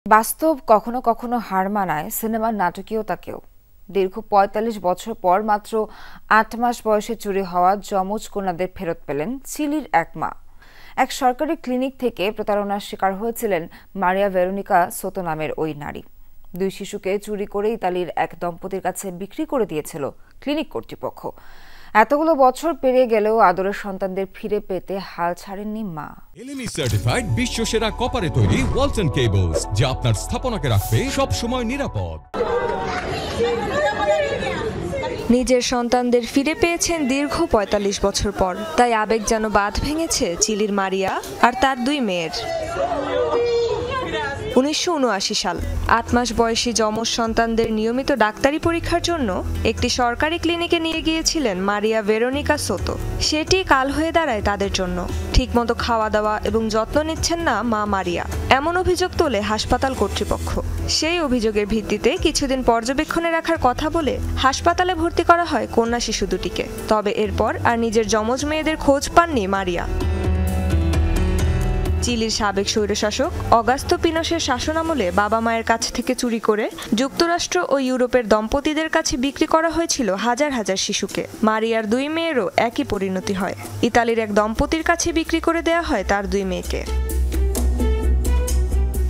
বাস্তব কখনো কখনো হার মানায় সিনেমার নাটকীয়তাকেও। দীর্ঘ ৪৫ বছর পর মাত্র ৮ মাস বয়সে চুরি হওয়া যমজ কন্যাদের ফেরত পেলেন চিলির এক মা। এক সরকারি ক্লিনিক থেকে প্রতারণার শিকার হয়েছিলেন মারিয়া ভেরোনিকা সোতো নামের ওই নারী। ২ শিশুকে চুরি করে ইতালির এক দম্পতির কাছে বিক্রি করে দিয়েছিল ক্লিনিক কর্তৃপক্ষ। এতগুলো বছর পেরিয়ে গেলেও আদরের সন্তানদের ফিরে পেতে হাল ছাড়েননি মা। এলএমই সার্টিফাইড বিশ্বসেরা কপারে তৈরি ওয়ালটন কেবলস, যা আপনার স্থাপনাকে রাখবে সব সময় নিরাপদ। নিজের সন্তানদের ফিরে পেয়েছেন দীর্ঘ ৪৫ বছর পর, তাই আবেগ যেন বাঁধ ভেঙেছে চিলির মারিয়া আর তার ২ মেয়ের। ১৯৭৯ সাল ৮ মাস বয়সী যমজ সন্তানদের নিয়মিত ডাক্তারি পরীক্ষার জন্য একটি সরকারি ক্লিনিকে নিয়ে গিয়েছিলেন মারিয়া ভেরোনিকা সোতো। সেটি কাল হয়ে দাঁড়ায় তাদের জন্য। ঠিকমতো খাওয়া দাওয়া এবং যত্ন নিচ্ছেন না মা মারিয়া, এমন অভিযোগ তোলে হাসপাতাল কর্তৃপক্ষ। সেই অভিযোগের ভিত্তিতে কিছুদিন পর্যবেক্ষণে রাখার কথা বলে হাসপাতালে ভর্তি করা হয় কন্যা শিশু দুটিকে। তবে এরপর আর নিজের যমজ মেয়েদের খোঁজ পাননি মারিয়া। চিলির সাবেক স্বৈরশাসক অগাস্তো পিনোশের শাসনামলে বাবা মায়ের কাছ থেকে চুরি করে যুক্তরাষ্ট্র ও ইউরোপের দম্পতিদের কাছে বিক্রি করা হয়েছিল হাজার হাজার শিশুকে। মারিয়ার ২ মেয়েরও একই পরিণতি হয়। ইতালির এক দম্পতির কাছে বিক্রি করে দেয়া হয় তার ২ মেয়েকে।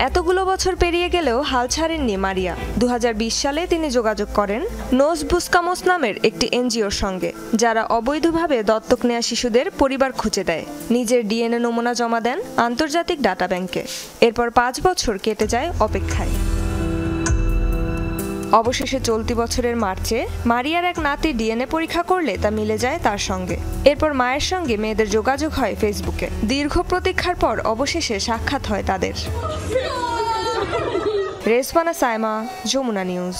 এতগুলো বছর পেরিয়ে গেলেও হাল ছাড়েননি মারিয়া। ২০২০ সালে তিনি যোগাযোগ করেন নোস বুসকামোস নামের একটি এনজিওর সঙ্গে, যারা অবৈধভাবে দত্তক নেয়া শিশুদের পরিবার খুঁজে দেয়। নিজের ডিএনএ নমুনা জমা দেন আন্তর্জাতিক ডাটা ব্যাংকে। এরপর ৫ বছর কেটে যায় অপেক্ষায়। অবশেষে চলতি বছরের মার্চে মারিয়ার এক নাতি ডিএনএ পরীক্ষা করলে তা মিলে যায় তার সঙ্গে। এরপর মায়ের সঙ্গে মেয়েদের যোগাযোগ হয় ফেসবুকে। দীর্ঘ প্রতীক্ষার পর অবশেষে সাক্ষাৎ হয় তাদের। রেজওয়ানা সাইমা, যমুনা নিউজ।